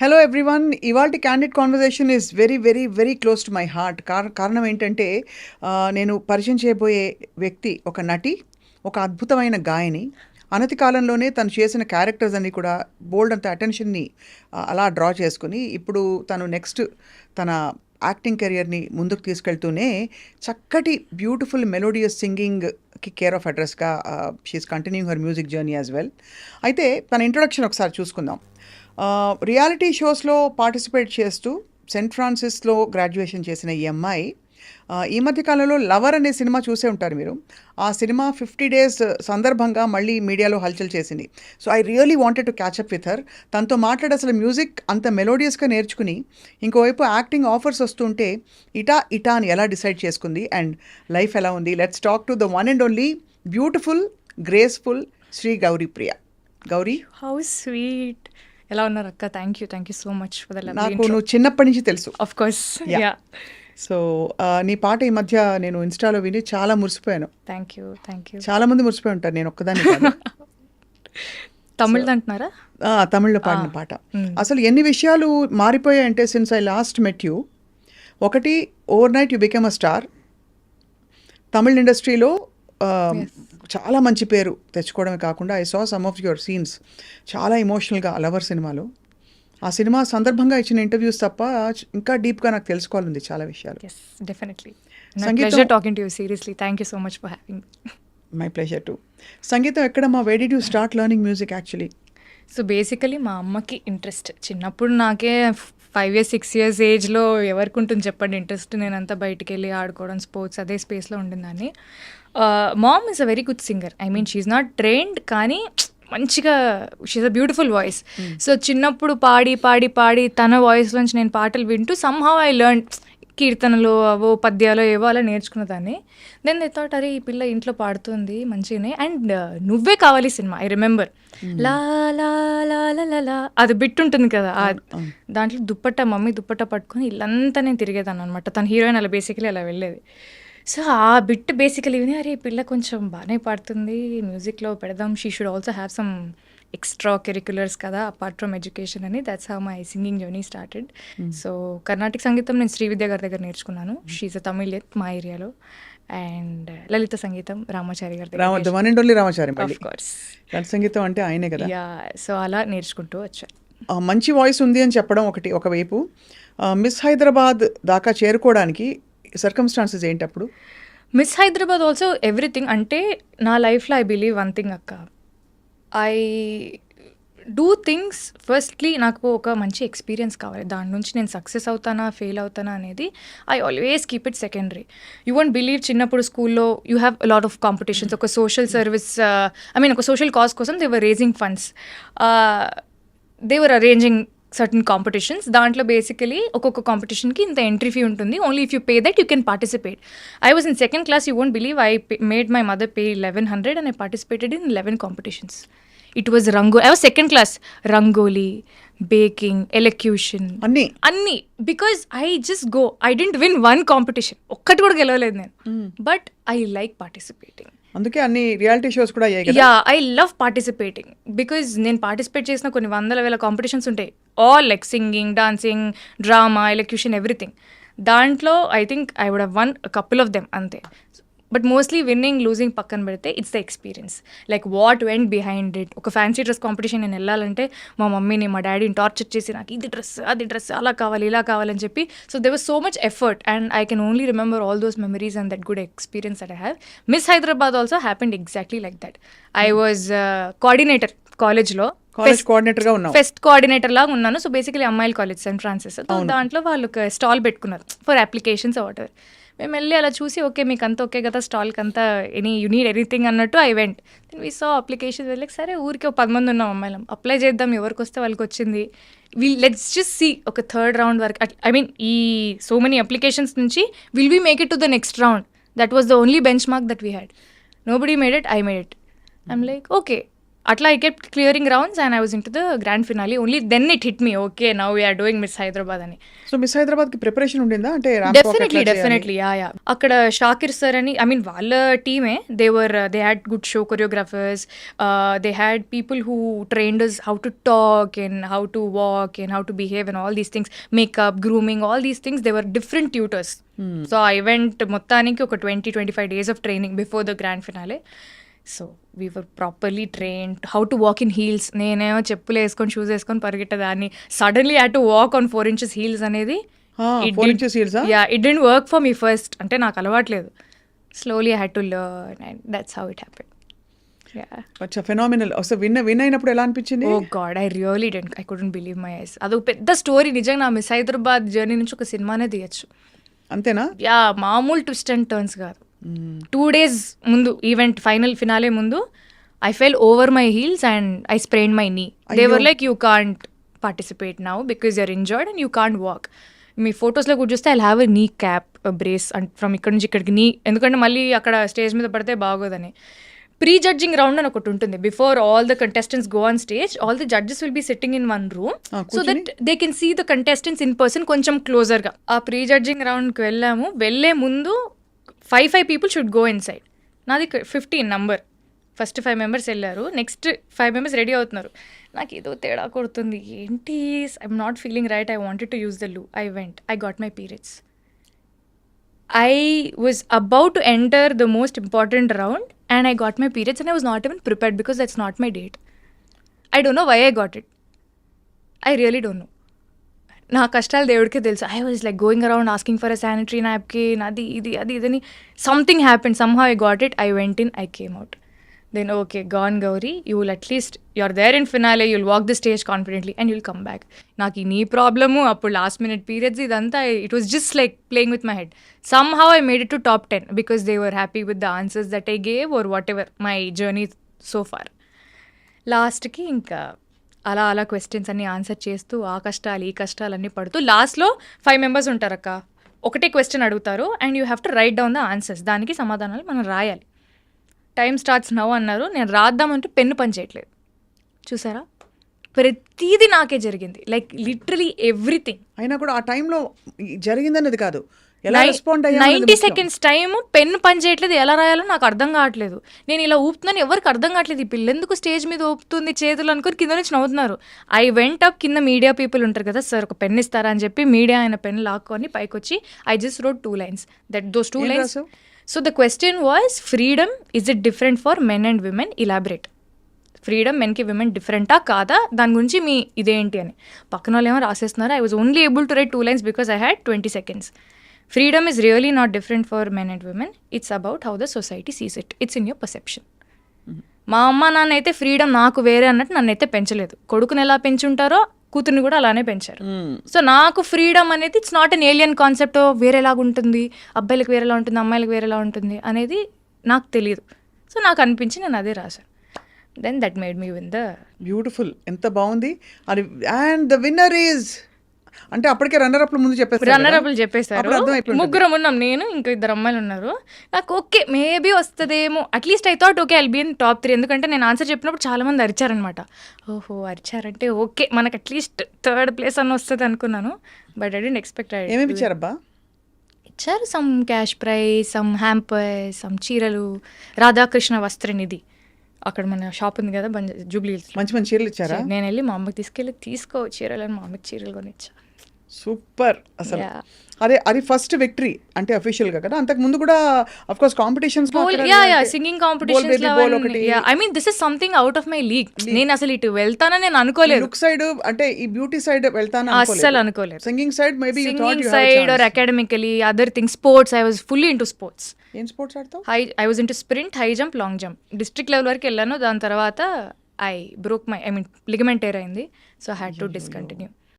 Hello everyone. ఇవాల్టి candid conversation is very very very close to my heart. కారణం ఏంటంటే నేను పరిచయం చేయబోయే వ్యక్తి ఒక నటి, ఒక అద్భుతమైన గాయని. అనతి కాలంలోనే తను చేసిన క్యారెక్టర్స్ అన్నీ కూడా బోల్డ్ అంత అటెన్షన్ని అలా డ్రా చేసుకుని ఇప్పుడు తను నెక్స్ట్ తన యాక్టింగ్ కెరియర్ని ముందుకు తీసుకెళ్తూనే చక్కటి బ్యూటిఫుల్ మెలోడియస్ సింగింగ్కి కేర్ ఆఫ్ అడ్రస్గా she is continuing her music journey as well. అయితే తన ఇంట్రొడక్షన్ ఒకసారి చూసుకుందాం. రియాలిటీ షోస్లో పార్టిసిపేట్ చేస్తూ సెయింట్ ఫ్రాన్సిస్లో గ్రాడ్యుయేషన్ చేసిన ఈ అమ్మాయి ఈ మధ్యకాలంలో లవర్ అనే సినిమా చూసే ఉంటారు మీరు. ఆ సినిమా 50 days సందర్భంగా మళ్ళీ మీడియాలో హల్చల్ చేసింది. So I really wanted to catch up with her. తనతో మాట్లాడి అసలు మ్యూజిక్ అంత మెలోడియస్గా నేర్చుకుని ఇంకోవైపు యాక్టింగ్ ఆఫర్స్ వస్తుంటే ఇటా అని ఎలా డిసైడ్ చేసుకుంది అండ్ లైఫ్ ఎలా ఉంది. Let's talk to the one and only beautiful graceful Shri Gauri Priya. Gauri, how sweet. ఎలా ఉన్నారు అక్క? Thank you so much for the love. నాకు నువ్వు చిన్నప్పటి నుంచి తెలుసు. Of course. యా. సో నీ పాట ఈ మధ్య నేను ఇన్స్టాలో విని చాలా మురిసిపోయాను. Thank you. చాలా మంది మురిసిపోయి ఉంటారు, నేను ఒక్కదాన్ని కాదు. తమిళ్ అంటున్నారా? తమిళ్లో పాడిన పాట. అసలు ఎన్ని విషయాలు మారిపోయాయంటే since I last met you. ఒకటి, overnight you become a star. Tamil ఇండస్ట్రీలో చాలా మంచి పేరు తెచ్చుకోవడమే కాకుండా I saw some of your scenes చాలా ఎమోషనల్గా లవర్ సినిమాలో. ఆ సినిమా సందర్భంగా ఇచ్చిన ఇంటర్వ్యూస్ తప్ప ఇంకా డీప్గా నాకు తెలుసుకోవాలంది చాలా విషయాలు. Definitely. Pleasure talking to you. Seriously thank you so much for having me. My pleasure to. సంగీతం ఎక్కడమ్మా? Where did you start learning music actually? So basically మా అమ్మకి ఇంట్రెస్ట్ చిన్నప్పుడు. నాకే 5 years 6 years ఏజ్లో ఎవరికి ఉంటుంది చెప్పండి ఇంట్రెస్ట్. నేనంతా బయటికి వెళ్ళి ఆడుకోవడం, స్పోర్ట్స్, అదే స్పేస్లో ఉండిందని. Mom is a very good singer. I mean she's not trained, కానీ మంచిగా she's a beautiful voice. So చిన్నప్పుడు పాడి పాడి పాడి తన వాయిస్లోంచి నేను పాటలు వింటూ సమ్హౌ ఐ లెర్న్ కీర్తనలు, అవో పద్యాలు ఏవో అలా నేర్చుకున్నదాన్ని. దెన్ దే థాట్, అరే ఈ పిల్ల ఇంట్లో పాడుతుంది మంచిగానే. అండ్ నువ్వే కావాలి సినిమా, ఐ రిమెంబర్ లా లా లా లా లా అది బిట్ ఉంటుంది కదా, దాంట్లో మమ్మీ దుప్పట్ట పట్టుకొని ఇల్లంతా నేను తిరిగేదాన్ని అనమాట. తన హీరోయిన్ అలా బేసికలీ అలా వెళ్ళేది. సో ఆ బిట్ బేసికలీ విని, అరే ఈ పిల్ల కొంచెం బాగానే పాడుతుంది, మ్యూజిక్లో పెడదాం, she should also have some extra curriculars కదా అపార్ట్ ఫ్రమ్ ఎడ్యుకేషన్ అని. That's how my singing journey started. So Karnataka సంగీతం నేను శ్రీవిద్య గారి దగ్గర నేర్చుకున్నాను. షీఈ్ అ తమిళియన్ మా ఏరియాలో. అండ్ లలిత సంగీతం రామాచారి గారి దగ్గర. రామాచారి సంగీతం అంటే ఆయనే కదా. యా. సో అలా నేర్చుకుంటూ వచ్చాను. మంచి వాయిస్ ఉంది అని చెప్పడం ఒకవైపు, మిస్ హైదరాబాద్ దాకా చేరుకోవడానికి సర్కమ్స్టాన్సెస్ ఏంటి అప్పుడు? Miss Hyderabad also everything. అంటే నా లైఫ్లో ఐ బిలీవ్ వన్ థింగ్ అక్క, ఐ డూ థింగ్స్ ఫస్ట్లీ నాకు ఒక మంచి ఎక్స్పీరియన్స్ కావాలి. దాని నుంచి నేను సక్సెస్ అవుతానా ఫెయిల్ అవుతానా అనేది I always keep it secondary. You won't believe, చిన్నప్పుడు స్కూల్లో you have lot of competitions. ఒక సోషల్ సర్వీస్, ఐ మీన్ ఒక సోషల్ కాజ్ కోసం they were raising funds, they were arranging certain competitions. దాంట్లో బేసికలీ ఒక్కొక్క కాంపిటీషన్కి ఇంత ఎంట్రీ ఫీ ఉంటుంది. Only if you pay that you can participate. I was in 2nd class. You won't believe, I made my mother pay 1100 and I participated in 11 competitions. It was I was 2nd class. Rangoli, baking, elocution, అన్ని. Because I just go. I didn't win one competition, ఒక్కటి కూడా గెలవలేదు నేను. But I like participating. అందుకే అన్ని reality shows కూడా అయ్యాయి కదా. Yeah, I love participating because నేను పార్టిసిపేట్ చేసిన కొన్ని 100,000 కాంపిటీషన్స్ ఉంటాయి. All like singing, dancing, drama, elocution, everything. దాంట్లో I think I would have won couple of them అంతే. బట్ మోస్ట్లీ విన్నింగ్ లూజింగ్ పక్కన పెడితే it's the experience, like what went behind it. ఒక fancy dress competition నేను వెళ్ళాలంటే మా మమ్మీని మా డాడీని టార్చర్ చేసి నాకు ఇది డ్రెస్ అది డ్రెస్ అలా కావాలి ఇలా కావాలని చెప్పి. So they was so much effort and I can only remember all those memories and that good experience that I have. Miss Hyderabad also happened exactly like that. I was coordinator కాలేజ్లో, fest coordinator లాగా ఉన్నాను. So basically అమ్మాయిల college Saint Francis. దాంట్లో వాళ్ళు ఒక stall పెట్టుకున్నారు for applications what ever. మేము వెళ్ళి అలా చూసి, ఓకే మీకు అంతా ఓకే కదా స్టాల్కి అంతా, యూ నీడ్ ఎనీథింగ్ అన్నట్టు I went. Then we saw application. వెళ్ళక సరే ఊరికే 10 మంది ఉన్నాం అమ్మాయిలం, అప్లై చేద్దాం, ఎవరికి వస్తే వాళ్ళకి వచ్చింది. లెట్స్ జస్ట్ సీ ఒక 3rd round వరకు. ఐ మీన్ ఈ సో మెనీ అప్లికేషన్స్ నుంచి will we make it to the next round. That was the only bench mark that we had. Nobody made it, I made it. I'm like okay, అట్లా I kept clearing rounds and I was into the grand finale. Only then it hit me, okay, now we are doing Miss Hyderabad అని. So miss హైదరాబాద్కి preparation ఉండిందా అంటే ramp walk ఎట్లా చేయాలి? Definitely yeah అక్కడ Shakir sir అని I mean వాళ్ళ టీమే they had good show choreographers, they had people who trained us how to talk and how to walk and how to behave and all these things, makeup, grooming, all these things, they were different tutors. So I went మొత్తానికి ఒక 20-25 days of training before the grand finale. So we were properly trained how to walk in heels. నేనేమో చెప్పులు వేసుకొని shoes వేసుకొని పరిగెట్టదాన్ని, suddenly had to walk on 4 inches heels అనేది 4 inches heels ఆ? Yeah it didn't work for me first, అంటే నాకు అలవాట్లేదు. Slowly I had to learn and that's how it happened. అచ్చా, ఫెనామినల్. అసలు విన్ అయినప్పుడు ఎలా అనిపించింది? Oh God, I couldn't believe my eyes. అదొక పెద్ద స్టోరీ నిజంగా. నా మిస్ హైదరాబాద్ జర్నీ నుంచి ఒక సినిమానే తీయచ్చు. అంతేనా? యా, మామూలు ట్విస్ట్ అండ్ టర్న్స్ కాదు. 2 days ముందు ఈవెంట్ ఫైనల్ ఫినాలే ముందు I fell over my heels and I sprain my knee. They were like you can't participate now because you're injured and you can't walk. మీ ఫొటోస్లో కూడా చూస్తే I have a నీ cap brace and from ఇక్కడ నుంచి ఇక్కడికి నీ, ఎందుకంటే మళ్ళీ అక్కడ స్టేజ్ మీద పడితే బాగోదని. ప్రీ జడ్జింగ్ రౌండ్ అని ఒకటి ఉంటుంది. Before all the contestants go on stage, all the judges will be sitting in one room so that they can see the contestants in person కొంచెం క్లోజర్గా. ఆ ప్రీ జడ్జింగ్ రౌండ్కి వెళ్ళాము. వెళ్ళే ముందు 5 people should go inside. నాది 15 number. First 5 members వెళ్ళారు, next 5 members ready అవుతున్నారు. నాకు ఏదో తేడా కొడుతుంది, ఏంటి I'm not feeling right, I wanted to use the loo. I went, I got my periods. I was about to enter the most important round and I got my periods and I was not even prepared because that's not my date. I don't know why I got it. I really don't know. నా కష్టాలు దేవుడికే తెలుసు. I was like going around asking for a sanitary napkin, అది ఇది అది ఇదని. Something happen, somehow I got it. I went in, I came out. Then okay, gone Gauri, you will at least you are there in finale, you will walk the stage confidently and you will come back. నాకు ఈ నీ problem, అప్పుడు last minute periods, ఇదంతా it was just like playing with my head. Somehow I made it to top 10 because they were happy with the answers that I gave or whatever my journey so far. లాస్ట్కి ఇంకా అలా questions అన్ని answer చేస్తూ ఆ కష్టాలు ఈ కష్టాలు అన్నీ పడుతూ లాస్ట్లో 5 members ఉంటారు అక్క. ఒకటే క్వశ్చన్ అడుగుతారు and you have to right down the answers. దానికి సమాధానాలు మనం రాయాలి. టైం స్టార్ట్స్ నౌ అన్నారు. నేను రాద్దామంటే పెన్ను పని చేయట్లేదు. చూసారా, ప్రతిదీ నాకే జరిగింది. Like literally everything. అయినా కూడా ఆ టైంలో జరిగిందన్నది కాదు, ఎలా రెస్పాండ్ 90 seconds టైం, పెన్ను పని చేయట్లేదు, ఎలా రాయాలో నాకు అర్థం కావట్లేదు. నేను ఇలా ఊపుతున్నాను, ఎవరికి అర్థం కావట్లేదు. ఈ పిల్ల ఎందుకు స్టేజ్ మీద ఊపుతుంది చేతులు అనుకుని కింద నుంచి నవ్వుతున్నారు. ఐ వెంట్ అప్, కింద మీడియా పీపుల్ ఉంటారు కదా, సార్ ఒక పెన్ ఇస్తారా అని చెప్పి మీడియా ఆయన పెన్ లాక్కొని పైకి వచ్చి I just wrote 2 lines. Those 2 lines. So the question was, freedom is it different for men and women? Elaborate. Freedom మెన్కి విమెన్ డిఫరెంటా కాదా, దాని గురించి మీ ఇదేంటి అని. పక్కన వాళ్ళు ఏమో రాసేస్తున్నారు. I was only able to write 2 lines because I had 20 seconds. Freedom is really not different for men and women. It's about how the society sees it. It's in your perception. మా అమ్మ నాన్న అయితే freedom నాకు వేరే అన్నట్టు నన్ను అయితే పెంచలేదు. కొడుకుని ఎలా పెంచుంటారో కూతుర్ని కూడా అలానే పెంచారు. సో నాకు ఫ్రీడమ్ అనేది it's not an alien concept. వేరేలాగా ఉంటుంది, అబ్బాయిలకు వేరేలా ఉంటుంది, అమ్మాయిలకు వేరేలా ఉంటుంది అనేది నాకు తెలియదు. సో నాకు అనిపించి నేను అదే రాశాను. Then that made me win the. Beautiful, ఎంత బాగుంది అది. అండ్ ద విన్నర్ ఈజ్ అంటే అప్పటికే రన్నర్ అప్లు ముందు చెప్పేస్తారు. రన్నర్ అప్లు చెప్పేశారు. ముగ్గురం ఉన్నాం, నేను ఇంకా 2 అమ్మాయిలు ఉన్నారు. నాకు ఓకే మేబీ వస్తుందేమో, at least I thought okay I'll be in top 3. ఎందుకంటే నేను ఆన్సర్ చెప్పినప్పుడు చాలా మంది అరిచారనమాట. ఓహో అరిచారంటే ఓకే మనకు అట్లీస్ట్ 3rd place అని వస్తుంది అనుకున్నాను. But I didn't expect. ఏమేమి ఇచ్చారబ్బా? ఇచ్చారు some cash prize, some hamper, some చీరలు, రాధాకృష్ణ వస్త్రనిధి. అక్కడ మన షాప్ ఉంది కదా జూబ్లీ హిల్స్, మంచి మంచి చీరలు ఇచ్చారా? నేను వెళ్ళి మా అమ్మకి తీసుకో చీరలు అని మా అమ్మకి చీరలు కొని ఇచ్చా. సూపర్ అసలు. అది ఫస్ట్ విక్టరీ అంటే అఫీషియల్ గా కదా. అంతకు ముందు కూడా of course competitions, singing competitions. I mean this is something out of my league. నేను అసలు ఇటు వెళ్తానని నేను అనుకోలేదు. లుక్ సైడ్ అంటే ఈ బ్యూటీ సైడ్ వెళ్తాను అస్సలు అనుకోలేదు. Singing side maybe singing side or academically other things. Sports I was fully into sports. ఏం స్పోర్ట్స్ ఆడతావు? I was into sprint, high jump, long jump. District level వరకు వెళ్ళాను. దాని తర్వాత I broke my ligament tear అయింది. So I had to discontinue.